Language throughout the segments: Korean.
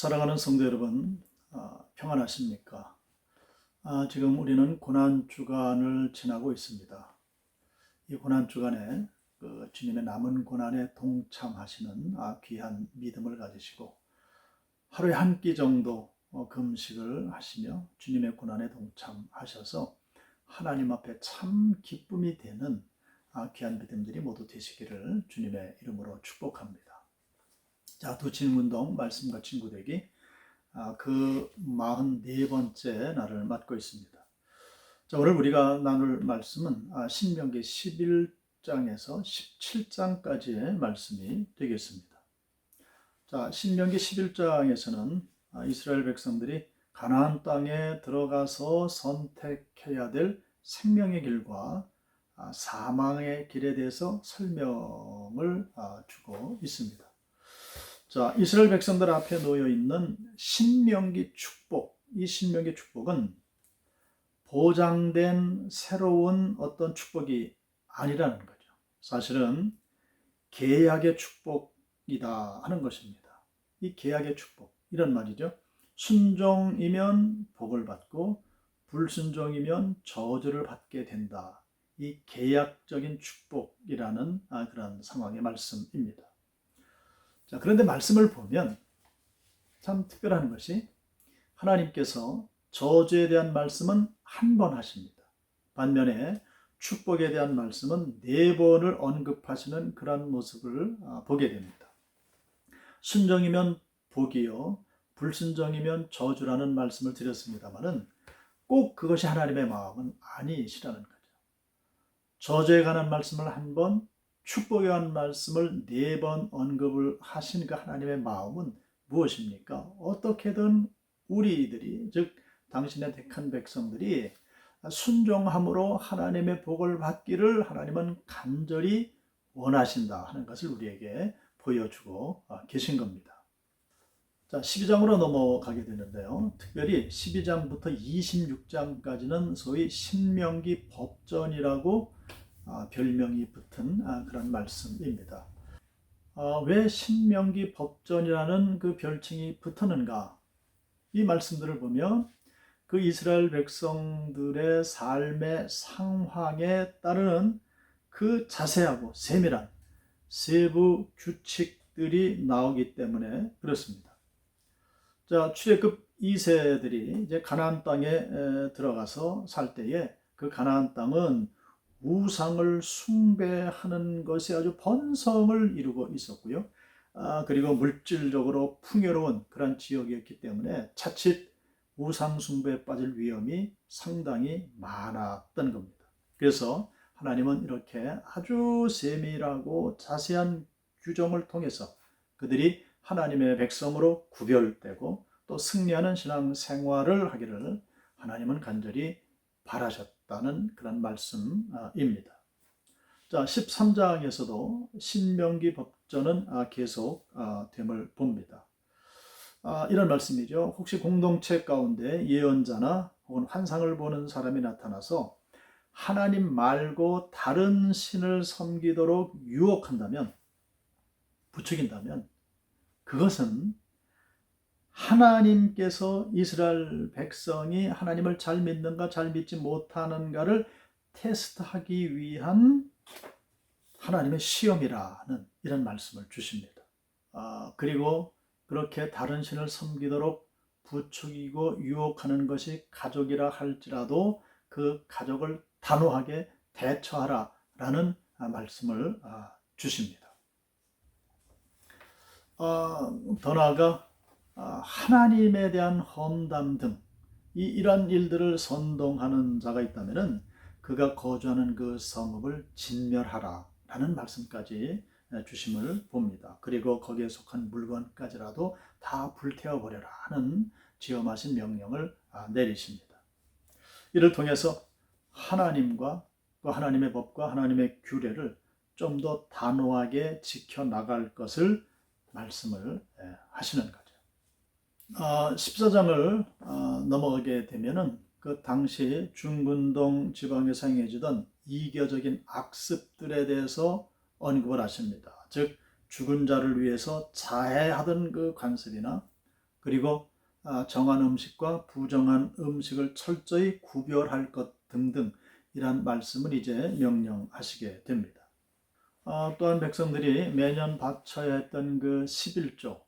사랑하는 성도 여러분, 평안하십니까? 지금 우리는 고난주간을 지나고 있습니다. 이 고난주간에 주님의 남은 고난에 동참하시는 귀한 믿음을 가지시고 하루에 한 끼 정도 금식을 하시며 주님의 고난에 동참하셔서 하나님 앞에 참 기쁨이 되는 귀한 믿음들이 모두 되시기를 주님의 이름으로 축복합니다. 자, 두 질문동 말씀과 친구 되기 그 44번째 날을 맞고 있습니다. 자, 오늘 우리가 나눌 말씀은 신명기 11장에서 17장까지의 말씀이 되겠습니다. 자, 신명기 11장에서는 이스라엘 백성들이 가나안 땅에 들어가서 선택해야 될 생명의 길과 사망의 길에 대해서 설명을 주고 있습니다. 자, 이스라엘 백성들 앞에 놓여 있는 신명기 축복, 이 신명기 축복은 보장된 새로운 어떤 축복이 아니라는 거죠. 사실은 계약의 축복이다 하는 것입니다. 이 계약의 축복, 이런 말이죠. 순종이면 복을 받고 불순종이면 저주를 받게 된다. 이 계약적인 축복이라는 그런 상황의 말씀입니다. 자, 그런데 말씀을 보면 참 특별한 것이 하나님께서 저주에 대한 말씀은 한 번 하십니다. 반면에 축복에 대한 말씀은 4번을 언급하시는 그런 모습을 보게 됩니다. 순종이면 복이요, 불순종이면 저주라는 말씀을 드렸습니다마는 꼭 그것이 하나님의 마음은 아니시라는 거죠. 저주에 관한 말씀을 한 번, 축복에 관한 말씀을 4번 언급을 하신 그 하나님의 마음은 무엇입니까? 어떻게든 우리들이, 즉 당신의 택한 백성들이 순종함으로 하나님의 복을 받기를 하나님은 간절히 원하신다 하는 것을 우리에게 보여주고 계신 겁니다. 자, 12장으로 넘어가게 되는데요. 특별히 12장부터 26장까지는 소위 신명기 법전이라고 별명이 붙은 그런 말씀입니다. 왜 신명기 법전이라는 그 별칭이 붙었는가? 이 말씀들을 보면 그 이스라엘 백성들의 삶의 상황에 따르는 그 자세하고 세밀한 세부 규칙들이 나오기 때문에 그렇습니다. 자, 출애굽 2세들이 이제 가나안 땅에 들어가서 살 때에 그 가나안 땅은 우상을 숭배하는 것이 아주 번성을 이루고 있었고요. 그리고 물질적으로 풍요로운 그런 지역이었기 때문에 자칫 우상 숭배에 빠질 위험이 상당히 많았던 겁니다. 그래서 하나님은 이렇게 아주 세밀하고 자세한 규정을 통해서 그들이 하나님의 백성으로 구별되고 또 승리하는 신앙 생활을 하기를 하나님은 간절히 바라셨다는 그런 말씀입니다. 자, 13장에서도 신명기 법전은 계속 됨을 봅니다. 이런 말씀이죠. 혹시 공동체 가운데 예언자나 혹은 환상을 보는 사람이 나타나서 하나님 말고 다른 신을 섬기도록 유혹한다면, 부추긴다면 그것은 하나님께서 이스라엘 백성이 하나님을 잘 믿는가 잘 믿지 못하는가를 테스트하기 위한 하나님의 시험이라는 이런 말씀을 주십니다. 그리고 그렇게 다른 신을 섬기도록 부추기고 유혹하는 것이 가족이라 할지라도 그 가족을 단호하게 대처하라라는 말씀을 주십니다. 더 나아가 하나님에 대한 험담 등 이러한 일들을 선동하는 자가 있다면 그가 거주하는 그 성읍을 진멸하라 라는 말씀까지 주심을 봅니다. 그리고 거기에 속한 물건까지라도 다 불태워버려라 하는 지엄하신 명령을 내리십니다. 이를 통해서 하나님과 또 하나님의 법과 하나님의 규례를 좀 더 단호하게 지켜나갈 것을 말씀을 하시는 거죠. 14장을 넘어가게 되면은 그 당시 중근동 지방에서 행해지던 이교적인 악습들에 대해서 언급을 하십니다. 즉 죽은 자를 위해서 자해하던 그 관습이나 그리고 정한 음식과 부정한 음식을 철저히 구별할 것 등등 이란 말씀을 이제 명령하시게 됩니다. 또한 백성들이 매년 바쳐야 했던 그 11조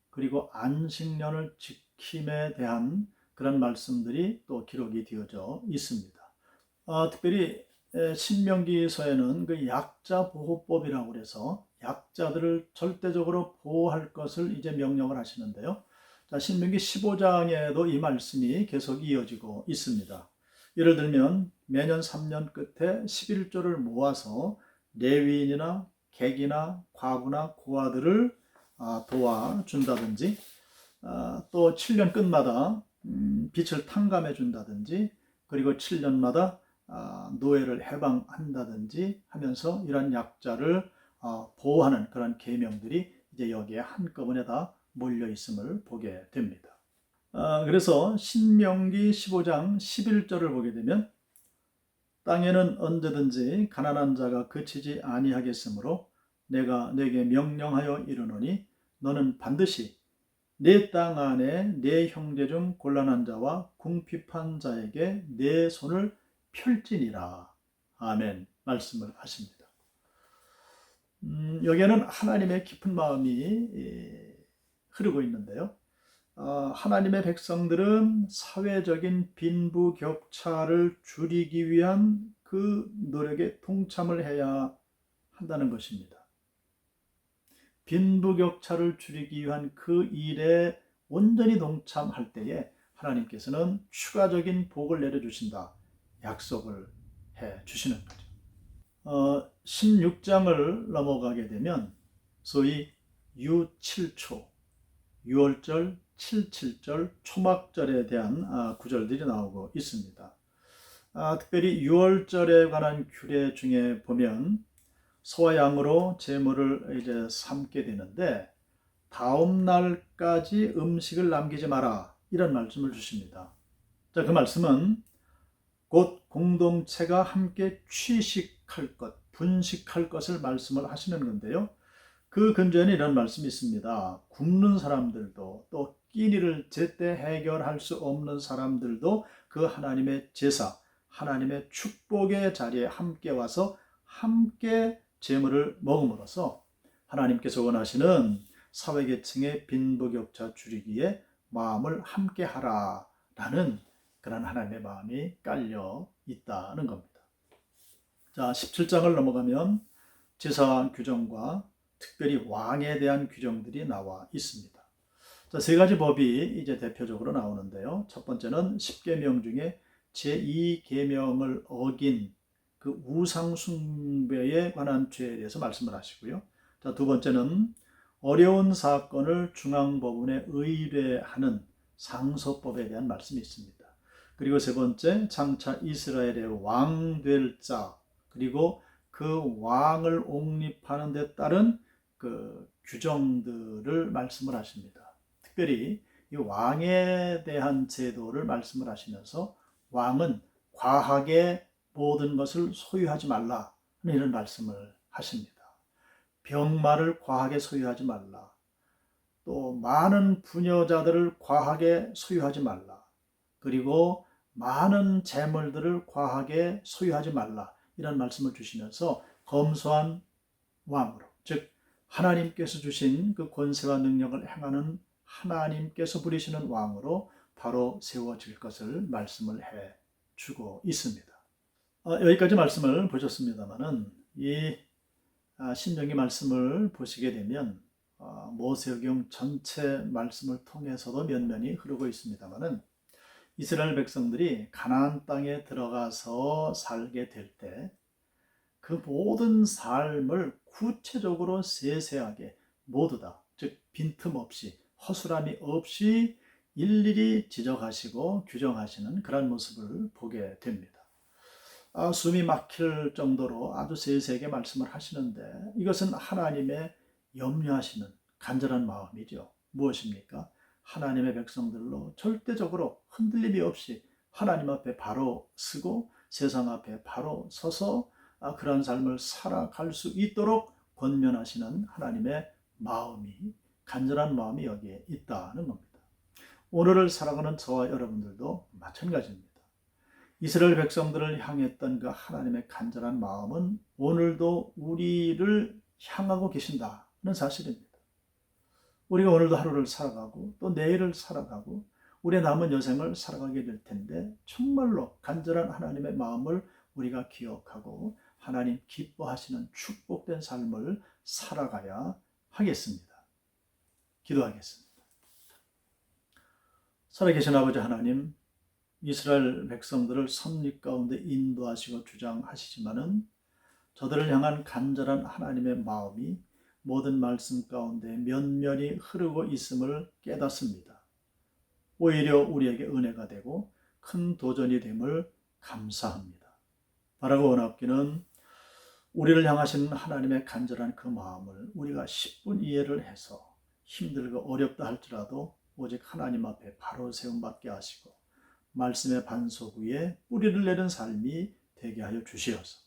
그리고 안식년을 지킴에 대한 그런 말씀들이 또 기록이 되어져 있습니다. 특별히 신명기서에는 그 약자 보호법이라고 해서 약자들을 절대적으로 보호할 것을 이제 명령을 하시는데요. 자, 신명기 15장에도 이 말씀이 계속 이어지고 있습니다. 예를 들면 매년 3년 끝에 11조를 모아서 레위인이나 객이나 과부나 고아들을 도와준다든지 또 7년 끝마다 빚을 탕감해 준다든지 그리고 7년마다 노예를 해방한다든지 하면서 이런 약자를 보호하는 그런 계명들이 이제 여기에 한꺼번에 다 몰려 있음을 보게 됩니다. 그래서 신명기 15장 11절을 보게 되면 땅에는 언제든지 가난한 자가 그치지 아니하겠으므로 내가 네게 명령하여 이르노니 너는 반드시 내 땅 안에 내 형제 중 곤란한 자와 궁핍한 자에게 내 손을 펼지니라. 아멘. 말씀을 하십니다. 여기에는 하나님의 깊은 마음이 흐르고 있는데요. 하나님의 백성들은 사회적인 빈부격차를 줄이기 위한 그 노력에 동참을 해야 한다는 것입니다. 빈부격차를 줄이기 위한 그 일에 온전히 동참할 때에 하나님께서는 추가적인 복을 내려주신다 약속을 해 주시는 거죠. 16장을 넘어가게 되면 소위 유7초 6월절 77절 초막절에 대한 구절들이 나오고 있습니다. 특별히 6월절에 관한 규례 중에 보면 소와 양으로 제물을 이제 삶게 되는데 다음 날까지 음식을 남기지 마라 이런 말씀을 주십니다. 자, 그 말씀은 곧 공동체가 함께 취식할 것, 분식할 것을 말씀을 하시는 건데요. 그 근저에는 이런 말씀이 있습니다. 굶는 사람들도 또 끼니를 제때 해결할 수 없는 사람들도 그 하나님의 제사, 하나님의 축복의 자리에 함께 와서 함께 제물을 먹음으로써 하나님께서 원하시는 사회계층의 빈부격차 줄이기에 마음을 함께 하라라는 그런 하나님의 마음이 깔려 있다는 겁니다. 자, 17장을 넘어가면 제사 규정과 특별히 왕에 대한 규정들이 나와 있습니다. 자, 세 가지 법이 이제 대표적으로 나오는데요. 첫 번째는 10계명 중에 제2계명을 어긴 그 우상 숭배에 관한 죄에 대해서 말씀을 하시고요. 자, 두 번째는 어려운 사건을 중앙법원에 의뢰하는 상소법에 대한 말씀이 있습니다. 그리고 세 번째, 장차 이스라엘의 왕 될 자, 그리고 그 왕을 옹립하는 데 따른 그 규정들을 말씀을 하십니다. 특별히 이 왕에 대한 제도를 말씀을 하시면서 왕은 과하게 모든 것을 소유하지 말라 이런 말씀을 하십니다. 병마를 과하게 소유하지 말라. 또 많은 부녀자들을 과하게 소유하지 말라. 그리고 많은 재물들을 과하게 소유하지 말라. 이런 말씀을 주시면서 검소한 왕으로, 즉 하나님께서 주신 그 권세와 능력을 행하는 하나님께서 부리시는 왕으로 바로 세워질 것을 말씀을 해 주고 있습니다. 여기까지 말씀을 보셨습니다만은 이 신명기 말씀을 보시게 되면 모세오경 전체 말씀을 통해서도 면면이 흐르고 있습니다만은 이스라엘 백성들이 가나안 땅에 들어가서 살게 될 때 그 모든 삶을 구체적으로 세세하게 모두 다, 즉 빈틈없이 허술함이 없이 일일이 지적하시고 규정하시는 그런 모습을 보게 됩니다. 숨이 막힐 정도로 아주 세세하게 말씀을 하시는데 이것은 하나님의 염려하시는 간절한 마음이죠. 무엇입니까? 하나님의 백성들로 절대적으로 흔들림이 없이 하나님 앞에 바로 서고 세상 앞에 바로 서서 그런 삶을 살아갈 수 있도록 권면하시는 하나님의 마음이, 간절한 마음이 여기에 있다는 겁니다. 오늘을 살아가는 저와 여러분들도 마찬가지입니다. 이스라엘 백성들을 향했던 그 하나님의 간절한 마음은 오늘도 우리를 향하고 계신다는 사실입니다. 우리가 오늘도 하루를 살아가고 또 내일을 살아가고 우리의 남은 여생을 살아가게 될 텐데 정말로 간절한 하나님의 마음을 우리가 기억하고 하나님 기뻐하시는 축복된 삶을 살아가야 하겠습니다. 기도하겠습니다. 살아계신 아버지 하나님, 이스라엘 백성들을 섭리 가운데 인도하시고 주장하시지만은 저들을 향한 간절한 하나님의 마음이 모든 말씀 가운데 면면이 흐르고 있음을 깨닫습니다. 오히려 우리에게 은혜가 되고 큰 도전이 됨을 감사합니다. 바라고 원하옵기는 우리를 향하신 하나님의 간절한 그 마음을 우리가 10분 이해를 해서 힘들고 어렵다 할지라도 오직 하나님 앞에 바로 세움받게 하시고 말씀의 반석 위에 뿌리를 내는 삶이 되게 하여 주시어서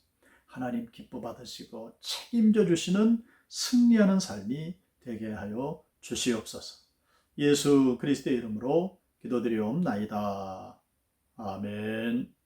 하나님 기뻐 받으시고 책임져 주시는 승리하는 삶이 되게 하여 주시옵소서. 예수 그리스도의 이름으로 기도드리옵나이다. 아멘.